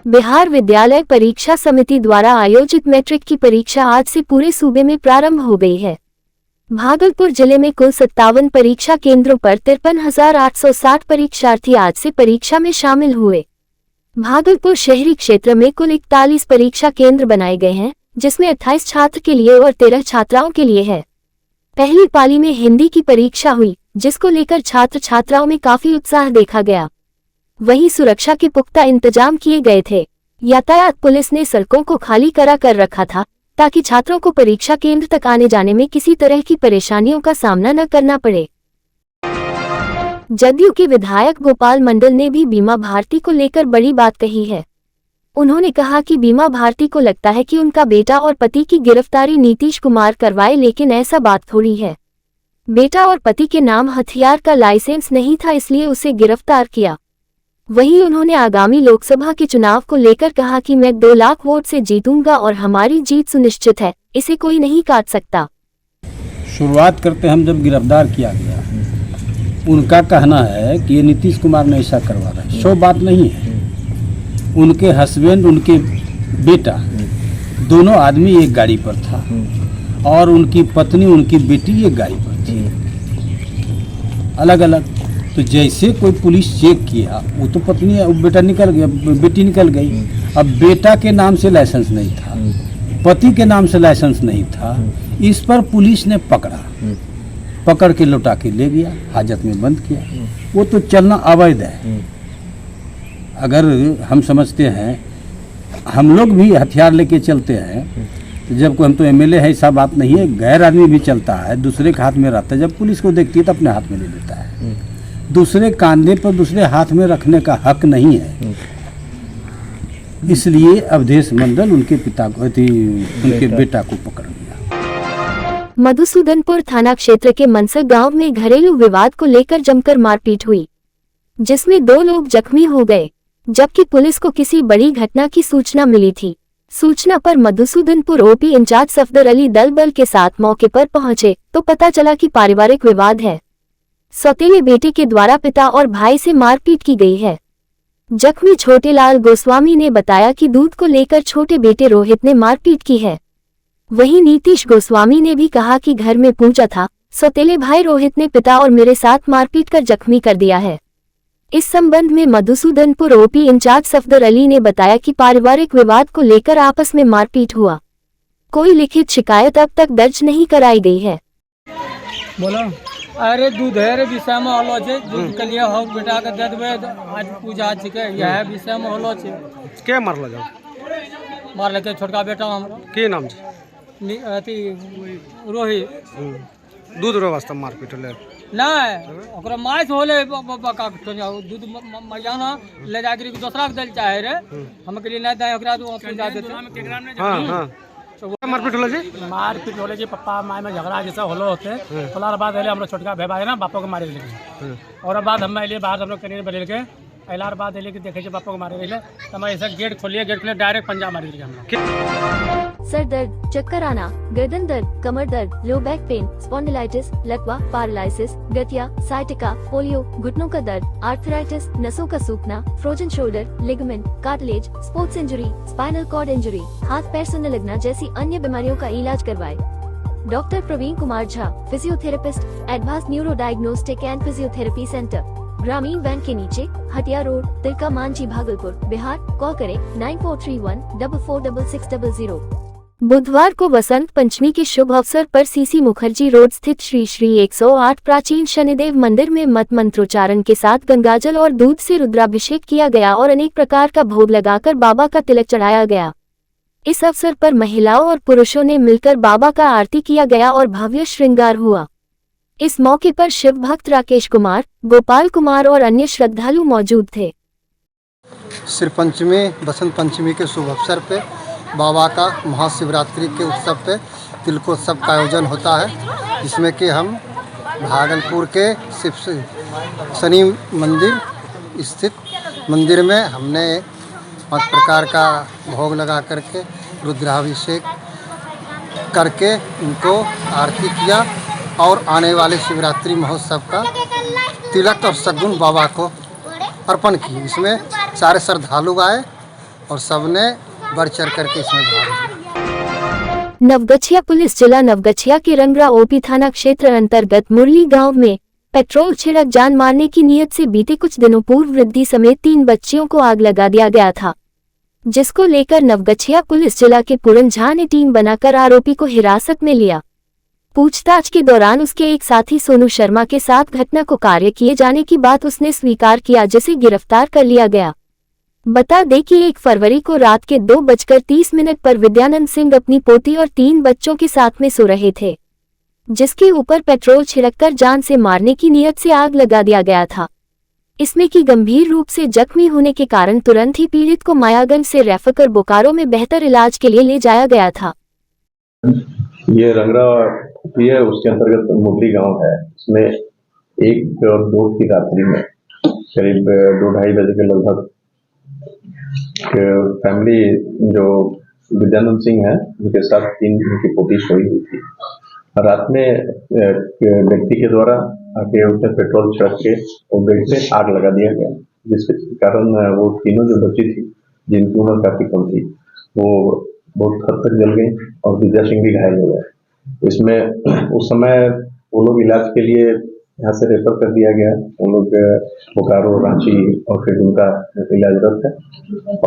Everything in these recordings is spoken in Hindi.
बिहार विद्यालय परीक्षा समिति द्वारा आयोजित मैट्रिक की परीक्षा आज से पूरे सूबे में प्रारंभ हो गई है। भागलपुर जिले में कुल 57 परीक्षा केंद्रों पर 53,860 परीक्षार्थी आज से परीक्षा में शामिल हुए। भागलपुर शहरी क्षेत्र में कुल 41 परीक्षा केंद्र बनाए गए हैं, जिसमें 28 छात्र के लिए और 13 छात्राओं के लिए है। पहली पाली में हिंदी की परीक्षा हुई, जिसको लेकर छात्र छात्राओं में काफी उत्साह देखा गया। वहीं सुरक्षा के पुख्ता इंतजाम किए गए थे। यातायात पुलिस ने सड़कों को खाली करा कर रखा था, ताकि छात्रों को परीक्षा केंद्र तक आने जाने में किसी तरह की परेशानियों का सामना न करना पड़े। जदयू के विधायक गोपाल मंडल ने भी बीमा भारती को लेकर बड़ी बात कही है। उन्होंने कहा कि बीमा भारती को लगता है कि उनका बेटा और पति की गिरफ्तारी नीतीश कुमार करवाए, लेकिन ऐसा बात थोड़ी है। बेटा और पति के नाम हथियार का लाइसेंस नहीं था, इसलिए उसे गिरफ्तार किया। वहीं उन्होंने आगामी लोकसभा के चुनाव को लेकर कहा कि मैं 2 लाख वोट से जीतूंगा और हमारी जीत सुनिश्चित है, इसे कोई नहीं काट सकता। शुरुआत करते हम जब गिरफ्तार किया गया, उनका कहना है कि ये नीतीश कुमार ने ऐसा करवा रहा है। 100 बात नहीं है। उनके हस्बैंड, उनके बेटा, दोनों आदमी एक गाड़ी पर था और उनकी पत्नी, उनकी बेटी एक गाड़ी पर थी, अलग अलग। तो जैसे कोई पुलिस चेक किया, वो तो पत्नी, बेटा निकल गया, बेटी निकल गई। अब बेटा के नाम से लाइसेंस नहीं था, पति के नाम से लाइसेंस नहीं था। इस पर पुलिस ने पकड़ के लौटा के ले गया, हाजत में बंद किया। वो तो चलना अवैध है। अगर हम समझते हैं, हम लोग भी हथियार लेके चलते हैं, तो जब हम तो एमएलए है, ऐसा बात नहीं है। गैर आदमी भी चलता है, दूसरे के हाथ में रहता है। जब पुलिस को देखती है तो अपने हाथ में ले लेता है। दूसरे कांधे पर दूसरे हाथ में रखने का हक नहीं है। इसलिए अवधेश मंडल उनके पिता को, उनके बेटा को पकड़ लिया। मधुसूदनपुर थाना क्षेत्र के मनसर गांव में घरेलू विवाद को लेकर जमकर मारपीट हुई, जिसमें 2 लोग जख्मी हो गए, जबकि पुलिस को किसी बड़ी घटना की सूचना मिली थी। सूचना पर मधुसूदनपुर ओपी इंचार्ज सफदर अली दल बल के साथ मौके पर पहुंचे तो पता चला कि पारिवारिक विवाद है। सौतेले बेटे के द्वारा पिता और भाई से मारपीट की गई है। जख्मी छोटेलाल गोस्वामी ने बताया कि दूध को लेकर छोटे बेटे रोहित ने मारपीट की है। वहीं नीतीश गोस्वामी ने भी कहा कि घर में पूछा था, सौतेले भाई रोहित ने पिता और मेरे साथ मारपीट कर जख्मी कर दिया है। इस संबंध में मधुसूदनपुर ओपी इंचार्ज सफदर अली ने बताया कि पारिवारिक विवाद को लेकर आपस में मारपीट हुआ। कोई लिखित शिकायत अब तक दर्ज नहीं कराई गई है। बोलो, अरे दूध है विषय में होलो छे, दूध के लिए हो बेटा के दे देबे, आज पूजा छिके, यह विषय में होलो छे। के मारलो जाओ? मारले के छोटका बेटा हमरा। के नाम छे? अथी रोहित। दूध रो वास्ते मारपीट होले? नहीं, ओकरा माइस होले बका दूध मजाना ले जाके दूसरा के देल चाहे रे, हम के लिए नहीं दे, ओकरा तो पूजा देते। हां हां, तो मारपीट होले जी? मारपीट होले जी, पप्पा माय में झगड़ा जैसा होलो होते। होलार बाद हले हमरा छोटका भेबा है ना, बापो के मारे लेके। और बाद हम लिए बाहर हम लोग कने बदल के अलार बाद हले के देखे जे बापो के मारे रहले, त हम ऐसा गेट खोलिए, गेट खोले डायरेक्ट पंजा मारी ले हम। सर दर्द, चक्कर आना, गर्दन दर्द, कमर दर्द, लो बैक पेन, स्पॉन्डिलाइटिस, लकवा, पैरालिसिस, गठिया, साइटिका, पोलियो, घुटनों का दर्द, आर्थराइटिस, नसों का सूखना, frozen shoulder, ligament, cartilage, sports injury, spinal cord injury, हाथ पैर सुनने लगना जैसी अन्य बीमारियों का इलाज करवाए। Doctor Praveen Kumar Jha, physiotherapist, advance neuro diagnostic and physiotherapy centre, Gramin bank के नीचे, हटिया रोड, तिलका मांझी, भागलपुर, बिहार। कॉल करें 9431446600। बुधवार को वसंत पंचमी के शुभ अवसर पर सीसी मुखर्जी रोड स्थित श्री श्री 108 प्राचीन शनिदेव मंदिर में मत मंत्रोच्चारण के साथ गंगाजल और दूध से रुद्राभिषेक किया गया और अनेक प्रकार का भोग लगाकर बाबा का तिलक चढ़ाया गया। इस अवसर पर महिलाओं और पुरुषों ने मिलकर बाबा का आरती किया गया और भव्य श्रृंगार हुआ। इस मौके पर शिव भक्त राकेश कुमार, गोपाल कुमार और अन्य श्रद्धालु मौजूद थे। श्री पंचमी, बसंत पंचमी के शुभ अवसर पे बाबा का महाशिवरात्रि के उत्सव पे तिलकोत्सव का आयोजन होता है, जिसमें कि हम भागलपुर के शिव शनि मंदिर स्थित मंदिर में हमने 5 प्रकार का भोग लगा करके रुद्राभिषेक करके उनको आरती किया और आने वाले शिवरात्रि महोत्सव का तिलक और सगुन बाबा को अर्पण की। इसमें सारे श्रद्धालु आए और सबने बढ़ चढ़ करके इसमें भाग लिया। नवगछिया पुलिस जिला नवगछिया के रंगरा ओपी थाना क्षेत्र अंतर्गत मुरली गांव में पेट्रोल छिड़क जान मारने की नीयत से बीते कुछ दिनों पूर्व वृद्धि समेत 3 बच्चियों को आग लगा दिया गया था, जिसको लेकर नवगछिया पुलिस जिला के पूरन झा ने टीम बनाकर आरोपी को हिरासत में लिया। पूछताछ के दौरान उसके एक साथी सोनू शर्मा के साथ घटना को कार्य किए जाने की बात उसने स्वीकार किया, जिसे गिरफ्तार कर लिया गया। बता दें कि 1 फरवरी को रात के 2:30 पर विद्यानंद सिंह अपनी पोती और 3 बच्चों के साथ में सो रहे थे, जिसके ऊपर पेट्रोल छिड़ककर जान से मारने की नीयत से आग लगा दिया गया था। इसमें की गंभीर रूप से जख्मी होने के कारण तुरंत ही पीड़ित को मायागंज से रेफर कर बोकारो में बेहतर इलाज के लिए ले जाया गया था। ये रंगरा है, उसके अंतर्गत मुरली गांव है। इसमें 1 और 2 की रात्रि में करीब 2-2:30 बजे के लगभग फैमिली जो विद्यानंद सिंह है उनके साथ 3 उनकी पोती सोई हुई थी। रात में व्यक्ति के द्वारा आके उसमें पेट्रोल छिड़क के वो बेड पे आग लगा दिया गया, जिसके कारण वो तीनों जो बच्ची थी जिनकी उम्र काफी कम थी वो बहुत हद तक जल गई और विद्या सिंह भी घायल हो गए। इसमें उस समय वो लोग इलाज के लिए यहाँ से रेफर कर दिया गया। उन लोग बोकारो, रांची और फिर उनका इलाजरत है।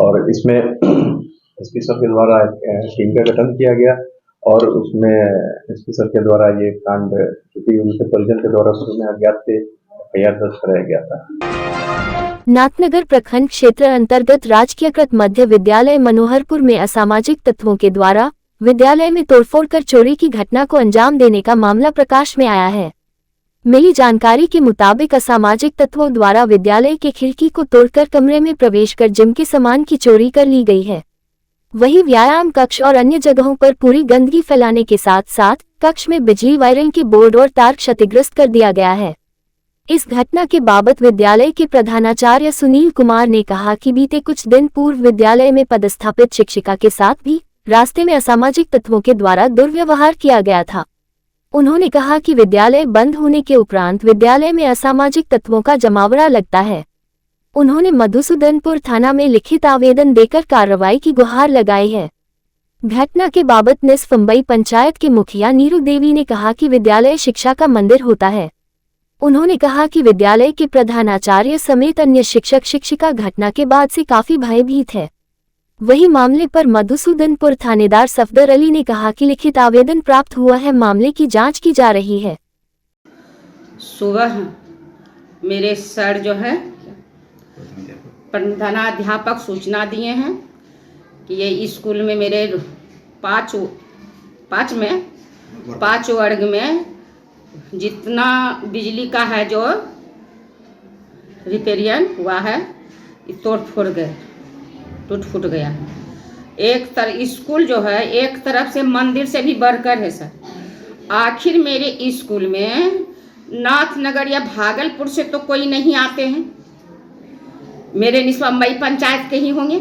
और इसमें एसपी सर के द्वारा टीम का गठन किया गया और उसमें एसपी सर के द्वारा ये कांड चूंकि उनके परिजन के द्वारा शुरू में अज्ञात से FIR दर्ज कराया गया था। नाथनगर प्रखंड क्षेत्र अंतर्गत राजकीयकृत मध्य विद्यालय मनोहरपुर में असामाजिक तत्वों के द्वारा विद्यालय में तोड़फोड़ कर चोरी की घटना को अंजाम देने का मामला प्रकाश में आया है। मिली जानकारी के मुताबिक असामाजिक तत्वों द्वारा विद्यालय के खिड़की को तोड़कर कमरे में प्रवेश कर जिम के सामान की चोरी कर ली गई है। वहीं व्यायाम कक्ष और अन्य जगहों पर पूरी गंदगी फैलाने के साथ साथ कक्ष में बिजली वायरिंग के बोर्ड और तार क्षतिग्रस्त कर दिया गया है। इस घटना के बाबत विद्यालय के प्रधानाचार्य सुनील कुमार ने कहा कि बीते कुछ दिन पूर्व विद्यालय में पदस्थापित शिक्षिका के साथ भी रास्ते में असामाजिक तत्वों के द्वारा दुर्व्यवहार किया गया था। उन्होंने कहा कि विद्यालय बंद होने के उपरांत विद्यालय में असामाजिक तत्वों का जमावड़ा लगता है। उन्होंने मधुसूदनपुर थाना में लिखित आवेदन देकर कार्रवाई की गुहार लगाई है। घटना के बाबत निस्फ मुंबई पंचायत के मुखिया नीरू देवी ने कहा कि विद्यालय शिक्षा का मंदिर होता है। उन्होंने कहा कि विद्यालय के प्रधानाचार्य समेत अन्य शिक्षक शिक्षिका घटना के बाद से काफी भयभीत है। वही मामले पर मधुसूदनपुर थानेदार सफदर अली ने कहा कि लिखित आवेदन प्राप्त हुआ है, मामले की जांच की जा रही है। सुबह मेरे सर जो है प्रधानाध्यापक सूचना दिए हैं कि ये स्कूल में मेरे 5 वर्ग में जितना बिजली का है जो रिपेयरिंग हुआ है टूट फूट गया। स्कूल जो है एक तरफ से मंदिर से भी बढ़कर है सर। आखिर मेरे स्कूल में नाथनगर या भागलपुर से तो कोई नहीं आते हैं, मेरे निस्वामई पंचायत के ही होंगे।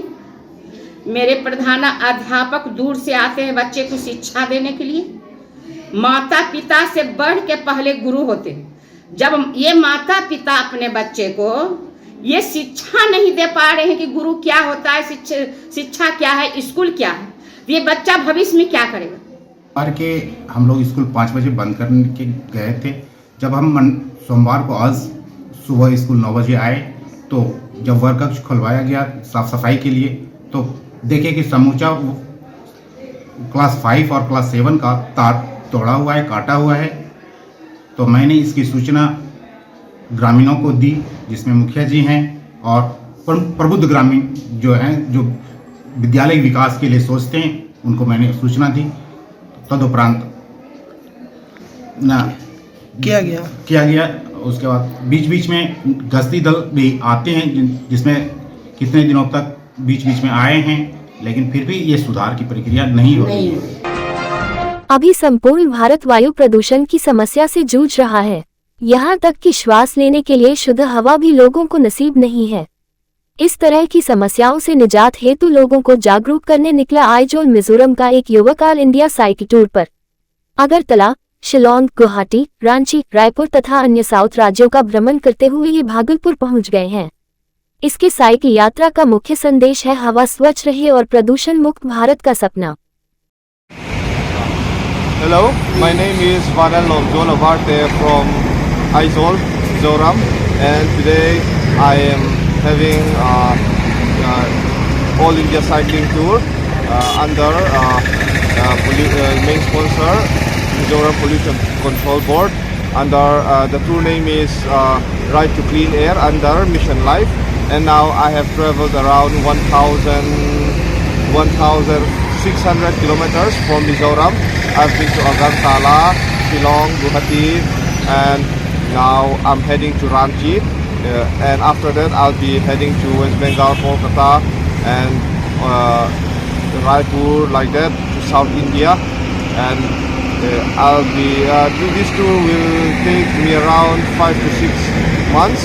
मेरे प्रधान अध्यापक दूर से आते हैं बच्चे को शिक्षा देने के लिए। माता पिता से बढ़ के पहले गुरु होते हैं। जब ये माता पिता अपने बच्चे को ये शिक्षा नहीं दे पा रहे हैं कि गुरु क्या होता है, शिक्षा क्या है, स्कूल क्या है, तो ये बच्चा भविष्य में क्या करेगा। के हम लोग स्कूल 5 बजे बंद करने के गए थे। जब हम सोमवार को आज सुबह स्कूल 9 बजे आए तो जब वर्ग कक्ष खुलवाया गया साफ सफाई के लिए तो देखे कि समूचा क्लास 5 और क्लास 7 का तार तोड़ा हुआ है, काटा हुआ है। तो मैंने इसकी सूचना ग्रामीणों को दी, जिसमें मुखिया जी हैं और प्रबुद्ध ग्रामीण जो हैं जो विद्यालय विकास के लिए सोचते हैं उनको मैंने सूचना दी। तदुपरांत किया गया। उसके बाद बीच में गश्ती दल भी आते हैं, जिसमें कितने दिनों तक बीच में आए हैं, लेकिन फिर भी ये सुधार की प्रक्रिया नहीं हो रही है। अभी संपूर्ण भारत वायु प्रदूषण की समस्या से जूझ रहा है। यहाँ तक कि श्वास लेने के लिए शुद्ध हवा भी लोगों को नसीब नहीं है। इस तरह की समस्याओं से निजात हेतु लोगों को जागरूक करने निकला आइजोल मिजोरम का एक युवक ऑल इंडिया साइकिल टूर पर अगरतला, शिलोंग, गुवाहाटी, रांची, रायपुर तथा अन्य साउथ राज्यों का भ्रमण करते हुए ये भागलपुर पहुंच गए हैं। इसके साइकिल यात्रा का मुख्य संदेश है हवा स्वच्छ रहे और प्रदूषण मुक्त भारत का सपना। Hello, my name is Vanel Jolavarte from Aizol, Mizoram, and today I am having All India Cycling Tour under main sponsor Mizoram Pollution Control Board. Under the tour name is Ride to Clean Air under Mission Life, and now I have traveled around 1,600 kilometers from Mizoram. I've been to Agartala, Shillong, Guwahati, and now I'm heading to Ranchi. And after that, I'll be heading to West Bengal, Kolkata, and Raipur, like that, to South India. And I'll be this tour will take me around 5 to 6 months.